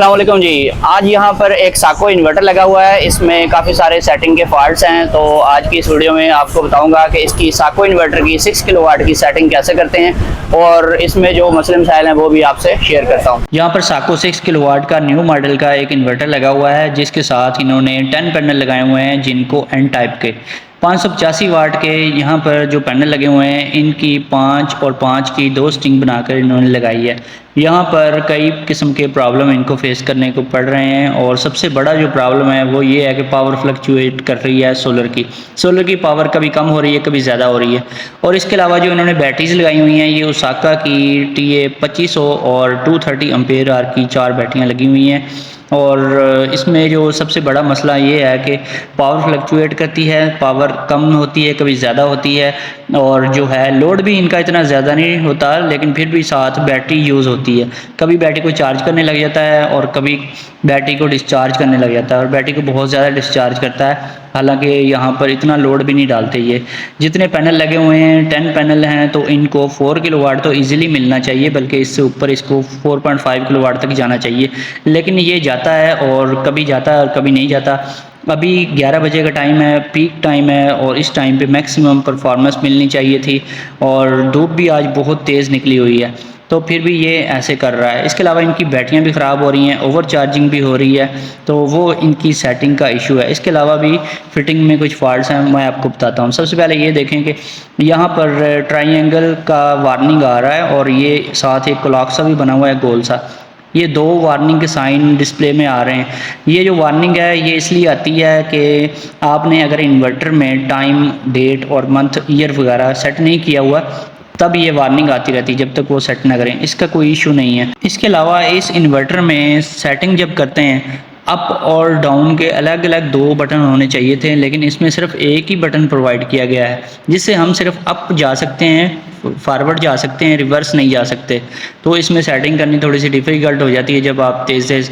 अस्सलामुअलैकुम जी। आज यहाँ पर एक साको इन्वर्टर लगा हुआ है। इसमें काफ़ी सारे सेटिंग के फॉल्ट्स हैं, तो आज की इस वीडियो में आपको बताऊंगा कि इसकी साको इन्वर्टर की 6 किलोवाट की सेटिंग कैसे करते हैं और इसमें जो मसले मसाइल हैं वो भी आपसे शेयर करता हूँ। यहाँ पर साको 6 किलोवाट का न्यू मॉडल का एक इन्वर्टर लगा हुआ है, जिसके साथ इन्होंने 10 पैनल लगाए हुए हैं, जिनको एन टाइप के 585 वाट के यहाँ पर जो पैनल लगे हुए हैं, इनकी 5 और 5 की 2 स्ट्रिंग बनाकर इन्होंने लगाई है। यहाँ पर कई किस्म के प्रॉब्लम इनको फेस करने को पड़ रहे हैं और सबसे बड़ा जो प्रॉब्लम है वो ये है कि पावर फ्लक्चुएट कर रही है। सोलर की पावर कभी कम हो रही है, कभी ज़्यादा हो रही है। और इसके अलावा जो इन्होंने बैटरीज लगाई हुई हैं, ये ओसाका की TA 2500 और 230 एम्पेयर आर की 4 बैटरियाँ लगी हुई हैं। और इसमें जो सबसे बड़ा मसला ये है कि पावर फ्लक्चुएट करती है, पावर कम होती है, कभी ज़्यादा होती है। और जो है लोड भी इनका इतना ज़्यादा नहीं होता, लेकिन फिर भी साथ बैटरी यूज़ होती है। कभी बैटरी को चार्ज करने लग जाता है और कभी बैटरी को डिस्चार्ज करने लग जाता है, और बैटरी को बहुत ज़्यादा डिस्चार्ज करता है। हालांकि यहाँ पर इतना लोड भी नहीं डालते। ये जितने पैनल लगे हुए हैं 10 पैनल हैं, तो इनको 4 किलोवाट तो इजीली मिलना चाहिए, बल्कि इससे ऊपर इसको 4.5 किलोवाट तक जाना चाहिए। लेकिन ये जाता है और कभी जाता है और कभी नहीं जाता। अभी 11 बजे का टाइम है, पीक टाइम है, और इस टाइम पे मैक्सिमम परफॉर्मेंस मिलनी चाहिए थी, और धूप भी आज बहुत तेज़ निकली हुई है, तो फिर भी ये ऐसे कर रहा है। इसके अलावा इनकी बैटरियां भी ख़राब हो रही हैं, ओवर चार्जिंग भी हो रही है, तो वो इनकी सेटिंग का इशू है। इसके अलावा भी फिटिंग में कुछ फॉल्ट्स हैं, मैं आपको बताता हूँ। सबसे पहले ये देखें कि यहाँ पर ट्रायंगल का वार्निंग आ रहा है, और ये साथ एक क्लॉक सा भी बना हुआ है, गोल सा। ये 2 वार्निंग के साइन डिस्प्ले में आ रहे हैं। ये जो वार्निंग है ये इसलिए आती है कि आपने अगर इन्वर्टर में टाइम, डेट और मंथ, ईयर वगैरह सेट नहीं किया हुआ, तब ये वार्निंग आती रहती है। जब तक वो सेट ना करें, इसका कोई इशू नहीं है। इसके अलावा इस इन्वर्टर में सेटिंग जब करते हैं, अप और डाउन के अलग अलग 2 बटन होने चाहिए थे, लेकिन इसमें सिर्फ एक ही बटन प्रोवाइड किया गया है, जिससे हम सिर्फ अप जा सकते हैं, फॉरवर्ड जा सकते हैं, रिवर्स नहीं जा सकते। तो इसमें सेटिंग करनी थोड़ी सी डिफ़िकल्ट हो जाती है जब आप तेज़ तेज़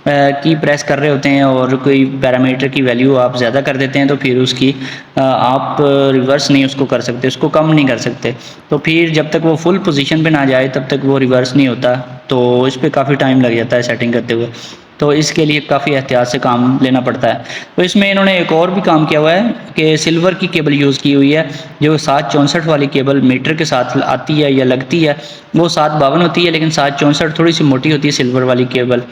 की प्रेस कर रहे होते हैं और कोई पैरामीटर की वैल्यू आप ज़्यादा कर देते हैं, तो फिर उसकी आप रिवर्स नहीं उसको कर सकते, उसको कम नहीं कर सकते। तो फिर जब तक वो फुल पोजीशन पे ना जाए तब तक वो रिवर्स नहीं होता, तो इस पर काफ़ी टाइम लग जाता है सेटिंग करते हुए। तो इसके लिए काफ़ी एहतियात से काम लेना पड़ता है। तो इसमें इन्होंने एक और भी काम किया हुआ है कि सिल्वर की केबल यूज़ की हुई है, जो 764 वाली केबल मीटर के साथ आती है या लगती है। वो 752 होती है, लेकिन 764 थोड़ी सी मोटी होती है सिल्वर वाली केबल।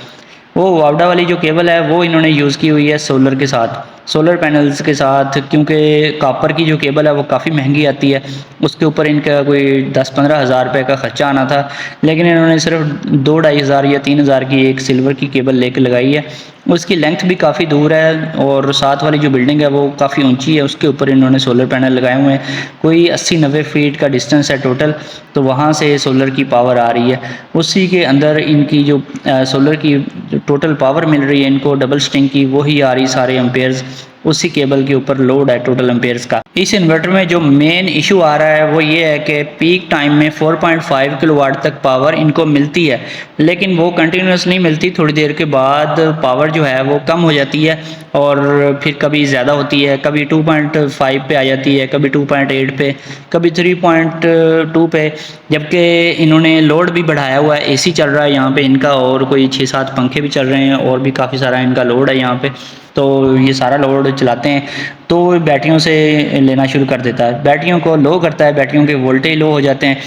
वो वावडा वाली जो केबल है वो इन्होंने यूज़ की हुई है सोलर के साथ, सोलर पैनल्स के साथ, क्योंकि कॉपर की जो केबल है वो काफ़ी महंगी आती है। उसके ऊपर इनका कोई 10-15 हज़ार रुपये का ख़र्चा आना था, लेकिन इन्होंने सिर्फ 2-2.5 हज़ार या 3 हज़ार की एक सिल्वर की केबल लेकर लगाई है। उसकी लेंथ भी काफ़ी दूर है, और साथ वाली जो बिल्डिंग है वो काफ़ी ऊंची है, उसके ऊपर इन्होंने सोलर पैनल लगाए हुए हैं। कोई 80-90 फीट का डिस्टेंस है टोटल, तो वहाँ से सोलर की पावर आ रही है। उसी के अंदर इनकी जो सोलर की टोटल पावर मिल रही है इनको डबल स्ट्रिंग की, वही आ रही सारे एम्पेयर्स, उसी केबल के ऊपर लोड है टोटल एम्पेयर्स का। इस इन्वर्टर में जो मेन इशू आ रहा है वो ये है कि पीक टाइम में 4.5 किलोवाट तक पावर इनको मिलती है, लेकिन वो कंटिन्यूस नहीं मिलती। थोड़ी देर के बाद पावर जो है वो कम हो जाती है, और फिर कभी ज़्यादा होती है, कभी 2.5 पे आ जाती है, कभी 2.8 पे, कभी 3.2 पे। जबकि इन्होंने लोड भी बढ़ाया हुआ है, AC चल रहा है यहाँ पे इनका, और कोई 6-7 पंखे भी चल रहे हैं, और भी काफ़ी सारा इनका लोड है यहाँ पे। तो ये सारा लोड चलाते हैं तो बैटरियों से लेना शुरू कर देता है, बैटरियों को लो करता है, बैटरियों के वोल्टेज लो हो जाते हैं।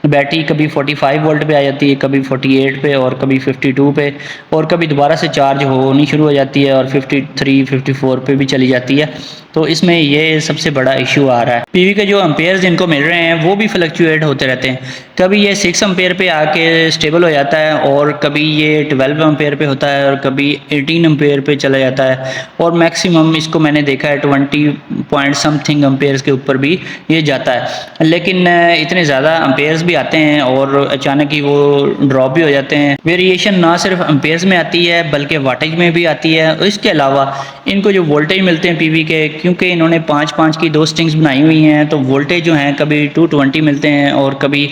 बैटरी कभी 45 वोल्ट पे आ जाती है, कभी 48 पे, और कभी 52 पे, और कभी दोबारा से चार्ज होनी शुरू हो जाती है और 53-54 पे भी चली जाती है। तो इसमें ये सबसे बड़ा इशू आ रहा है। PV के जो एम्पेयर्स इनको मिल रहे हैं वो भी फ्लक्चुएट होते रहते हैं। कभी ये 6 एम्पेयर पे आके स्टेबल हो जाता है, और कभी ये 12 एम्पेयर पे होता है, और कभी 18 एम्पेयर पे चला जाता है, और मैक्सिमम इसको मैंने देखा है 20 पॉइंट समथिंग एम्पेयर्स के ऊपर भी ये जाता है। लेकिन इतने ज़्यादा एम्पेयर्स भी आते हैं और अचानक ही वो ड्रॉप भी हो जाते हैं। वेरिएशन ना सिर्फ एम्पेयर्स में आती है बल्कि वाटेज में भी आती है। इसके अलावा इनको जो वोल्टेज मिलते हैं PV के, क्योंकि इन्होंने 5-5 की 2 स्ट्रिंग्स बनाई हुई हैं, तो वोल्टेज जो हैं कभी 220 मिलते हैं, और कभी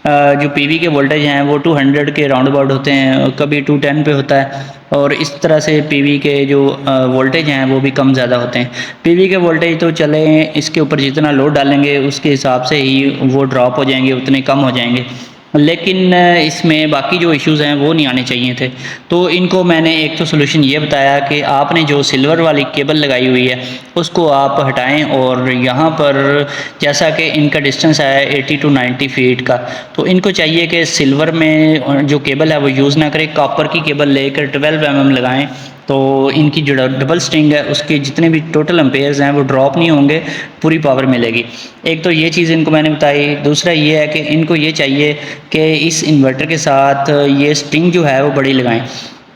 जो PV के वोल्टेज हैं वो 200 के राउंड अबाउट होते हैं, और कभी 210 पे होता है। और इस तरह से PV के जो वोल्टेज हैं वो भी कम ज़्यादा होते हैं। PV के वोल्टेज तो चले, इसके ऊपर जितना लोड डालेंगे उसके हिसाब से ही वो ड्रॉप हो जाएंगे, उतने कम हो जाएंगे। लेकिन इसमें बाकी जो इश्यूज़ हैं वो नहीं आने चाहिए थे। तो इनको मैंने एक तो सोल्यूशन ये बताया कि आपने जो सिल्वर वाली केबल लगाई हुई है उसको आप हटाएं, और यहाँ पर जैसा कि इनका डिस्टेंस है 80 टू 90 फीट का, तो इनको चाहिए कि सिल्वर में जो केबल है वो यूज़ ना करें, कॉपर की केबल लेकर 12 mm लगाएं। तो इनकी जो डबल स्ट्रिंग है उसके जितने भी टोटल एम्पेयर्स हैं वो ड्रॉप नहीं होंगे, पूरी पावर मिलेगी। एक तो ये चीज़ इनको मैंने बताई। दूसरा ये है कि इनको ये चाहिए कि इस इन्वर्टर के साथ ये स्ट्रिंग जो है वो बड़ी लगाएं।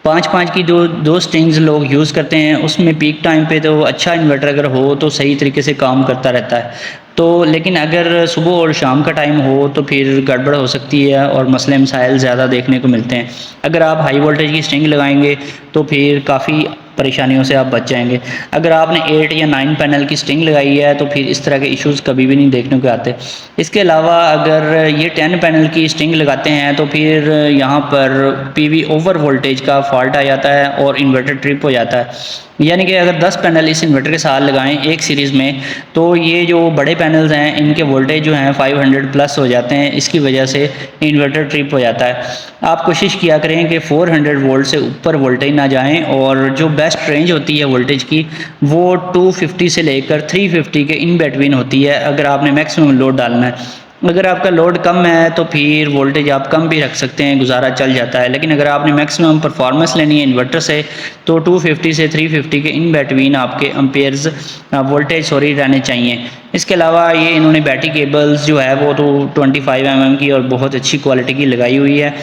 5-5 की दो स्ट्रिंग्स लोग यूज़ करते हैं, उसमें पीक टाइम पे तो अच्छा इन्वर्टर अगर हो तो सही तरीके से काम करता रहता है। तो लेकिन अगर सुबह और शाम का टाइम हो तो फिर गड़बड़ हो सकती है और मसले मसाइल ज़्यादा देखने को मिलते हैं। अगर आप हाई वोल्टेज की स्ट्रिंग लगाएंगे तो फिर काफ़ी परेशानियों से आप बच जाएंगे। अगर आपने 8 या 9 पैनल की स्ट्रिंग लगाई है तो फिर इस तरह के इश्यूज़ कभी भी नहीं देखने को आते। इसके अलावा अगर ये 10 पैनल की स्ट्रिंग लगाते हैं तो फिर यहाँ पर पीवी ओवर वोल्टेज का फॉल्ट आ जाता है और इन्वर्टर ट्रिप हो जाता है। यानी कि अगर 10 पैनल इस इन्वर्टर के साथ लगाएं एक सीरीज़ में, तो ये जो बड़े पैनल्स हैं इनके वोल्टेज जो हैं 500 प्लस हो जाते हैं। इसकी वजह से इन्वर्टर ट्रिप हो जाता है। आप कोशिश किया करें कि 400 वोल्ट से ऊपर वोल्टेज ना जाएं, और जो बेस्ट रेंज होती है वोल्टेज की वो 250 से लेकर 350 के इन बिटवीन होती है अगर आपने मैक्सिमम लोड डालना है। अगर आपका लोड कम है तो फिर वोल्टेज आप कम भी रख सकते हैं, गुजारा चल जाता है। लेकिन अगर आपने मैक्सिमम परफॉर्मेंस लेनी है इन्वर्टर से तो 250 से 350 के इन बिटवीन आपके एम्पेयर्स वोल्टेज रहने चाहिए। इसके अलावा ये इन्होंने बैटरी केबल्स जो है वो तो 25 mm की और बहुत अच्छी क्वालिटी की लगाई हुई है।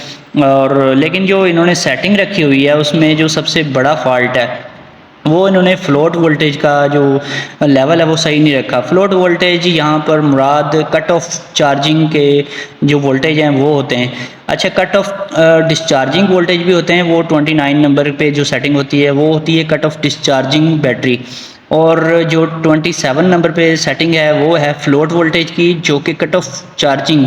और लेकिन जो इन्होंने सेटिंग रखी हुई है उसमें जो सबसे बड़ा फॉल्ट है वो इन्होंने फ्लोट वोल्टेज का जो लेवल है वो सही नहीं रखा। फ्लोट वोल्टेज यहाँ पर मुराद कट ऑफ चार्जिंग के जो वोल्टेज हैं वो होते हैं। अच्छा, कट ऑफ डिस्चार्जिंग वोल्टेज भी होते हैं, वो 29 नंबर पे जो सेटिंग होती है वो होती है कट ऑफ डिस्चार्जिंग बैटरी। और जो 27 नंबर पे सेटिंग है वो है फ्लोट वोल्टेज की, जो कि कट ऑफ चार्जिंग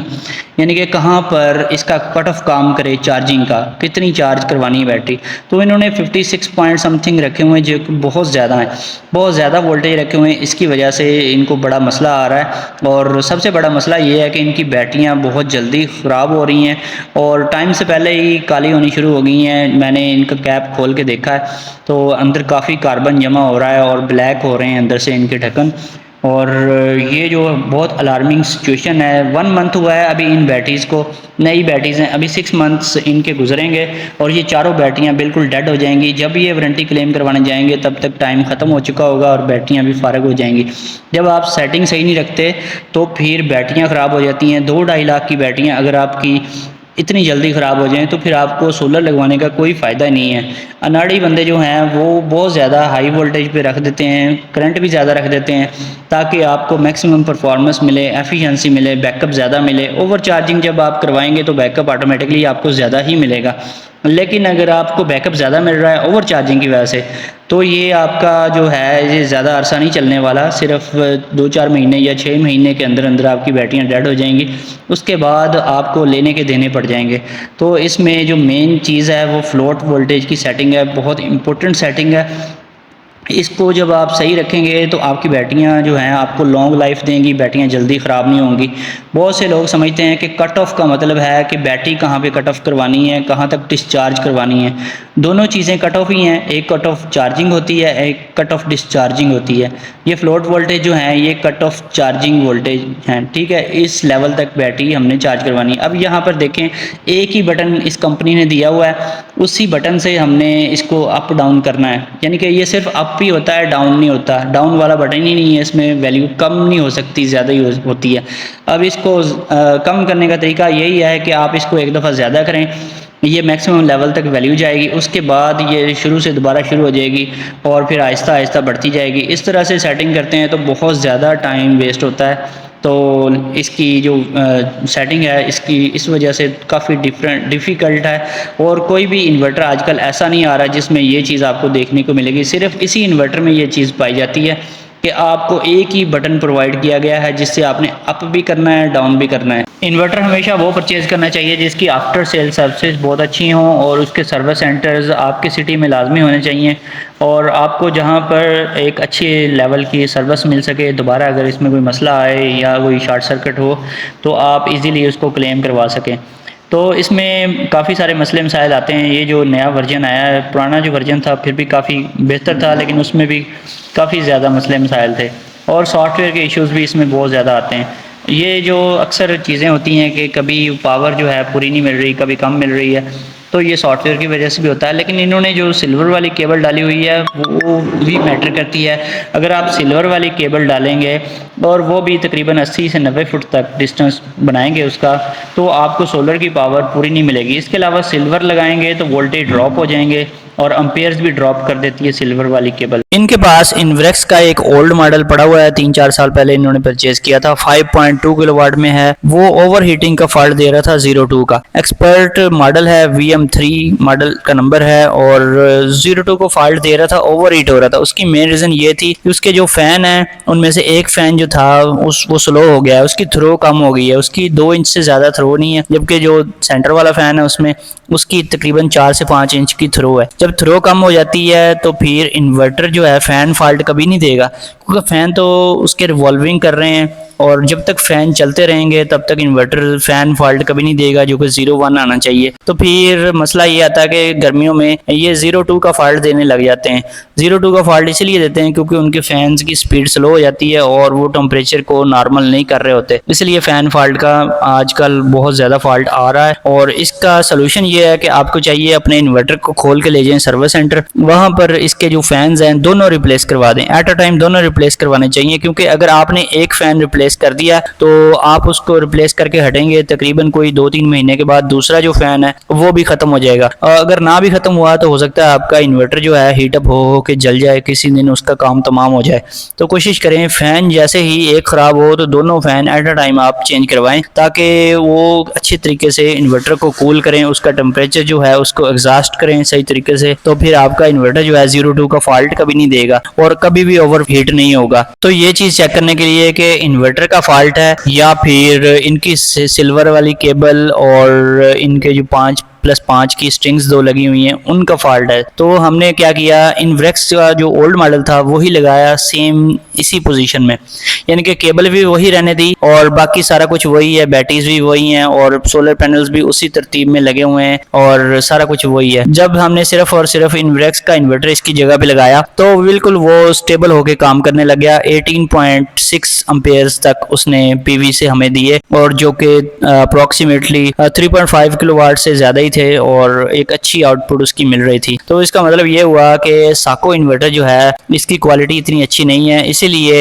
यानी कि कहाँ पर इसका कट ऑफ काम करे, चार्जिंग का कितनी चार्ज करवानी है बैटरी। तो इन्होंने 56 पॉइंट समथिंग रखे हुए हैं जो कि बहुत ज़्यादा हैं, बहुत ज़्यादा वोल्टेज रखे हुए हैं। इसकी वजह से इनको बड़ा मसला आ रहा है। और सबसे बड़ा मसला ये है कि इनकी बैटरियाँ बहुत जल्दी ख़राब हो रही हैं और टाइम से पहले ही काली होनी शुरू हो गई हैं। मैंने इनका कैप खोल के देखा है तो अंदर काफ़ी कार्बन जमा हो रहा है और ब्लैक हो रहे हैं अंदर से इनके ढक्कन। और ये जो बहुत अलार्मिंग सिचुएशन है। 1 मंथ हुआ है अभी इन बैटरीज़ को, नई बैटरीज़ हैं, अभी 6 मंथ्स इनके गुजरेंगे और ये चारों बैटरियां बिल्कुल डेड हो जाएंगी। जब ये वारंटी क्लेम करवाने जाएंगे तब तक टाइम ख़त्म हो चुका होगा और बैटरियां भी फारग हो जाएंगी। जब आप सेटिंग सही नहीं रखते तो फिर बैटरियां ख़राब हो जाती हैं। 2-2.5 लाख की बैटरियां अगर आपकी इतनी जल्दी ख़राब हो जाएं तो फिर आपको सोलर लगवाने का कोई फ़ायदा नहीं है। अनाड़ी बंदे जो हैं वो बहुत ज़्यादा हाई वोल्टेज पे रख देते हैं, करंट भी ज़्यादा रख देते हैं ताकि आपको मैक्सिमम परफॉर्मेंस मिले, एफिशिएंसी मिले, बैकअप ज़्यादा मिले। ओवर चार्जिंग जब आप करवाएंगे तो बैकअप ऑटोमेटिकली आपको ज़्यादा ही मिलेगा। लेकिन अगर आपको बैकअप ज़्यादा मिल रहा है ओवर चार्जिंग की वजह से तो ये आपका जो है ये ज़्यादा अरसा नहीं चलने वाला। सिर्फ 2-4 महीने या 6 महीने के अंदर अंदर आपकी बैटरियाँ डेड हो जाएंगी। उसके बाद आपको लेने के देने पड़ जाएंगे। तो इसमें जो मेन चीज़ है वो फ्लोट वोल्टेज की सेटिंग है, बहुत इंपॉर्टेंट सेटिंग है। इसको जब आप सही रखेंगे तो आपकी बैटरियां जो हैं आपको लॉन्ग लाइफ देंगी, बैटरियां जल्दी ख़राब नहीं होंगी। बहुत से लोग समझते हैं कि कट ऑफ का मतलब है कि बैटरी कहाँ पे कट ऑफ करवानी है, कहाँ तक डिस्चार्ज करवानी है। दोनों चीज़ें कट ऑफ ही हैं, एक कट ऑफ चार्जिंग होती है, एक कट ऑफ डिस्चार्जिंग होती है। ये फ्लोट वोल्टेज जो है ये कट ऑफ चार्जिंग वोल्टेज हैं, ठीक है। इस लेवल तक बैटरी हमने चार्ज करवानी है। अब यहाँ पर देखें एक ही बटन इस कंपनी ने दिया हुआ है, उसी बटन से हमने इसको अप डाउन करना है। यानी कि ये सिर्फ अप ही होता है, डाउन नहीं होता। डाउन वाला बटन ही नहीं है, इसमें वैल्यू कम नहीं हो सकती, ज़्यादा ही होती है। अब इसको कम करने का तरीका यही है कि आप इसको एक दफ़ा ज़्यादा करें, ये मैक्सिमम लेवल तक वैल्यू जाएगी, उसके बाद ये शुरू से दोबारा शुरू हो जाएगी और फिर आहिस्ता आहिस्ता बढ़ती जाएगी। इस तरह से सेटिंग करते हैं तो बहुत ज़्यादा टाइम वेस्ट होता है। तो इसकी जो सेटिंग है इसकी इस वजह से काफ़ी डिफ़िकल्ट है। और कोई भी इन्वर्टर आजकल ऐसा नहीं आ रहा जिसमें ये चीज़ आपको देखने को मिलेगी। सिर्फ इसी इन्वर्टर में ये चीज़ पाई जाती है कि आपको एक ही बटन प्रोवाइड किया गया है जिससे आपने अप भी करना है, डाउन भी करना है। इन्वर्टर हमेशा वो परचेज़ करना चाहिए जिसकी आफ्टर सेल सर्विसेज बहुत अच्छी हों और उसके सर्विस सेंटर्स आपकी सिटी में लाजमी होने चाहिए और आपको जहां पर एक अच्छी लेवल की सर्विस मिल सके। दोबारा अगर इसमें कोई मसला आए या कोई शॉर्ट सर्किट हो तो आप इजीली उसको क्लेम करवा सकें। तो इसमें काफ़ी सारे मसले मसाइल आते हैं। ये जो नया वर्जन आया है, पुराना जो वर्जन था फिर भी काफ़ी बेहतर था, लेकिन उसमें भी काफ़ी ज़्यादा मसले मसाइल थे और सॉफ्टवेयर के इश्यूज़ भी इसमें बहुत ज़्यादा आते हैं। ये जो अक्सर चीज़ें होती हैं कि कभी पावर जो है पूरी नहीं मिल रही, कभी कम मिल रही है, तो ये सॉफ्टवेयर की वजह से भी होता है। लेकिन इन्होंने जो सिल्वर वाली केबल डाली हुई है वो भी मैटर करती है। अगर आप सिल्वर वाली केबल डालेंगे और वो भी तकरीबन 80 से 90 फुट तक डिस्टेंस बनाएंगे उसका, तो आपको सोलर की पावर पूरी नहीं मिलेगी। इसके अलावा सिल्वर लगाएंगे तो वोल्टेज ड्रॉप हो जाएंगे और अम्पेयर्स भी ड्रॉप कर देती है सिल्वर वाली केबल। इनके पास इन्वेक्स का एक ओल्ड मॉडल पड़ा हुआ है, 3-4 साल पहले इन्होंने परचेज किया था, 5.2 किलोवाट में है। वो ओवर हीटिंग का फॉल्ट दे रहा था 02 का। एक्सपर्ट मॉडल है, VM3 मॉडल का नंबर है और 02 को फॉल्ट दे रहा था, ओवर हीट हो रहा था। उसकी मेन रीजन ये थी कि उसके जो फैन है उनमें से एक फैन जो था वो स्लो हो गया है, उसकी थ्रो कम हो गई है, उसकी 2 इंच से ज्यादा थ्रो नहीं है, जबकि जो सेंटर वाला फैन है उसमें उसकी तकरीबन 4 से 5 इंच की थ्रो है। जब थ्रो कम हो जाती है तो फिर इन्वर्टर जो है फैन फॉल्ट कभी नहीं देगा, क्योंकि फैन तो उसके रिवॉल्विंग कर रहे हैं और जब तक फैन चलते रहेंगे तब तक इन्वर्टर फैन फॉल्ट कभी नहीं देगा, जो कि 01 आना चाहिए। तो फिर मसला ये आता है कि गर्मियों में ये 02 का फॉल्ट देने लग जाते हैं। 02 का फॉल्ट इसलिए देते हैं क्योंकि उनके फैंस की स्पीड स्लो हो जाती है और वो टेम्परेचर को नॉर्मल नहीं कर रहे होते, इसलिए फैन फॉल्ट का आजकल बहुत ज़्यादा फॉल्ट आ रहा है। और इसका सोल्यूशन ये है कि आपको चाहिए अपने इन्वर्टर को खोल के ले जाएं सर्विस सेंटर, वहाँ पर इसके जो फैंस हैं दोनों रिप्लेस करवा दें, एट अ टाइम दोनों रिप्लेस करवाने चाहिए। क्योंकि अगर आपने एक फैन रिप्लेस कर दिया तो आप उसको रिप्लेस करके हटेंगे, तकरीबन कोई 2-3 महीने के बाद दूसरा जो फैन है वो भी खत्म हो जाएगा। और अगर ना भी खत्म हुआ तो हो सकता है आपका इन्वर्टर जो है हीटअप हो के जल जाए, किसी दिन उसका काम तमाम हो जाए। तो कोशिश करें फैन जैसे ही एक खराब हो तो दोनों फैन एट अ टाइम आप चेंज करवाएं, ताकि वो अच्छी तरीके से इन्वर्टर को कूल करें, उसका टेम्परेचर जो है उसको एग्जॉस्ट करें सही तरीके से। तो फिर आपका इन्वर्टर जो है 02 का फॉल्ट कभी नहीं देगा और कभी भी ओवर हीट नहीं होगा। तो ये चीज चेक करने के लिए कि इन्वर्टर का फॉल्ट है या फिर इनकी सिल्वर वाली केबल और इनके जो 5+5 की स्ट्रिंग्स 2 लगी हुई हैं उनका फॉल्ट है। तो हमने क्या किया, इन्वेक्स का जो ओल्ड मॉडल था वही लगाया सेम इसी पोजीशन में, यानी कि केबल भी वही रहने दी और बाकी सारा कुछ वही है, बैटरीज भी वही हैं और सोलर पैनल्स भी उसी तरतीब में लगे हुए हैं और सारा कुछ वही है। जब हमने सिर्फ और सिर्फ इन्वेक्स का इन्वर्टर इसकी जगह पे लगाया तो बिल्कुल वो स्टेबल होके काम करने लग गया। 18.6 एम्पेयर्स तक उसने पीवी से हमें दिए और जो कि अप्रोक्सीमेटली 3.5 किलोवाट से ज्यादा ही थे और एक अच्छी आउटपुट उसकी मिल रही थी। तो इसका मतलब ये हुआ कि साको इन्वर्टर जो है इसकी क्वालिटी इतनी अच्छी नहीं है, इसीलिए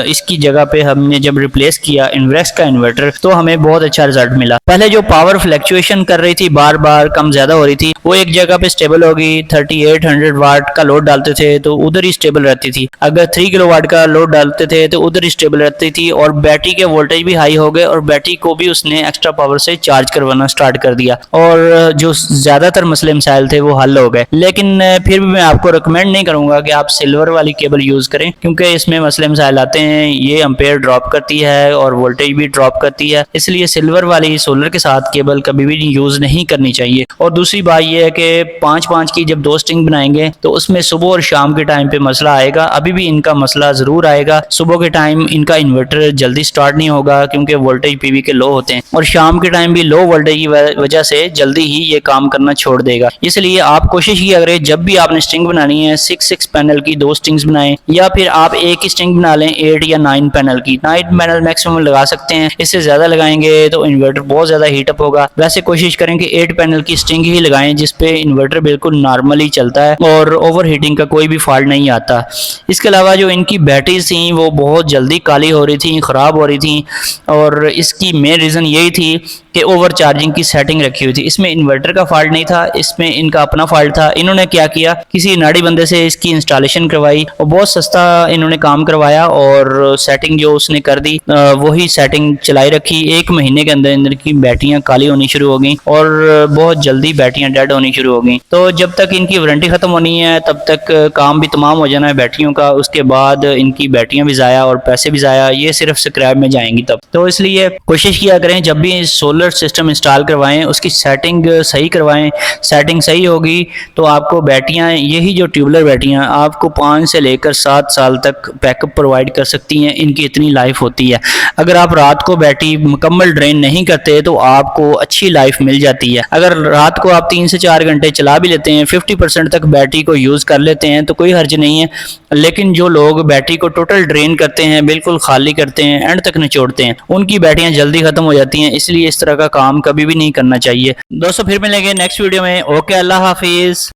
इसकी जगह पे हमने जब रिप्लेस किया इन्वेक्स का इन्वर्टर तो हमें बहुत अच्छा रिजल्ट मिला। पहले जो पावर फ्लक्चुएशन कर रही थी, बार बार कम ज्यादा हो रही थी, वो एक जगह पे स्टेबल होगी। 3800 वाट का लोड डालते थे तो उधर ही स्टेबल रहती थी, अगर 3 किलोवाट का लोड डालते थे तो उधर ही स्टेबल रहती थी और बैटरी के वोल्टेज भी हाई हो गए और बैटरी को भी उसने एक्स्ट्रा पावर से चार्ज करवाना स्टार्ट कर दिया और जो ज्यादातर मसले मसाइल थे वो हल हो गए। लेकिन फिर भी मैं आपको रिकमेंड नहीं करूंगा कि आप सिल्वर वाली केबल यूज करें, क्योंकि इसमें मसले मसाइल आते हैं, ये एम्पेयर ड्रॉप करती है और वोल्टेज भी ड्रॉप करती है, इसलिए सिल्वर वाली सोलर के साथ केबल कभी भी यूज नहीं करनी चाहिए। और दूसरी बात यह है कि 5-5 की जब 2 स्ट्रिंग बनाएंगे तो उसमें सुबह और शाम के टाइम पे मसला आएगा। अभी भी इनका मसला जरूर आएगा, सुबह के टाइम इनका इन्वर्टर जल्दी स्टार्ट नहीं होगा क्योंकि वोल्टेज पीवी के लो होते हैं और शाम के टाइम भी लो वोल्टेज की वजह से जल्दी ही ये काम करना छोड़ देगा। इसलिए आप कोशिश किया करें जब भी आपने स्ट्रिंग बनानी है 6 पैनल की 2 स्ट्रिंग्स बनाएं, या फिर आप एक ही स्ट्रिंग बना लें 8 या 9 पैनल की। 9 पैनल मैक्सिमम लगा सकते हैं, इससे ज्यादा लगाएंगे तो इन्वर्टर बहुत ज्यादा हीटअप होगा। वैसे कोशिश करें कि 8 पैनल की स्ट्रिंग ही लगाएं जिसपे इन्वर्टर बिल्कुल नॉर्मली चलता है और ओवर हीटिंग का कोई भी फॉल्ट नहीं आता। इसके अलावा जो इनकी बैटरीज थी वो बहुत जल्दी काली हो रही थी, खराब हो रही थी और इसकी मेन रीजन यही थी कि ओवर चार्जिंग की सेटिंग रखी हुई थी। इसमें इन्वर्टर का फॉल्ट नहीं था, इसमें इनका अपना फॉल्ट था। इन्होंने क्या किया, किसी नाड़ी बंदे से इसकी इंस्टॉलेशन करवाई और बहुत सस्ता इन्होंने काम करवाया और सेटिंग जो उसने कर दी वही सेटिंग चलाई रखी। 1 महीने के अंदर अंदर की बैटरियां काली होनी शुरू हो गई और बहुत जल्दी बैटरियां डेड होनी शुरू हो गई। तो जब तक इनकी वारंटी खत्म होनी है तब तक काम भी तमाम हो जाना है बैटरियों का, उसके बाद इनकी बैटरियां भी जाया और पैसे भी जाया, ये सिर्फ स्क्रैप में जाएंगी तब। तो इसलिए कोशिश किया करें जब भी सोलर सिस्टम इंस्टॉल करवाएं उसकी सेटिंग सही करवाएं, सेटिंग सही होगी तो आपको बैटरियाँ, यही जो ट्यूबलर बैटरियाँ आपको 5 से लेकर 7 साल तक बैकअप प्रोवाइड कर सकती हैं, इनकी इतनी लाइफ होती है। अगर आप रात को बैटरी मुकम्मल ड्रेन नहीं करते तो आपको अच्छी लाइफ मिल जाती है। अगर रात को आप 3 से 4 घंटे चला भी लेते हैं, 50% तक बैटरी को यूज़ कर लेते हैं तो कोई हर्ज नहीं है। लेकिन जो लोग बैटरी को टोटल ड्रेन करते हैं, बिल्कुल खाली करते हैं, एंड तक निचोड़ते हैं, उनकी बैटरियाँ जल्दी ख़त्म हो जाती हैं। इसलिए इस तरह का काम कभी भी नहीं करना चाहिए। दोस्तों फिर मिलेंगे नेक्स्ट वीडियो में। ओके, अल्लाह हाफिज़।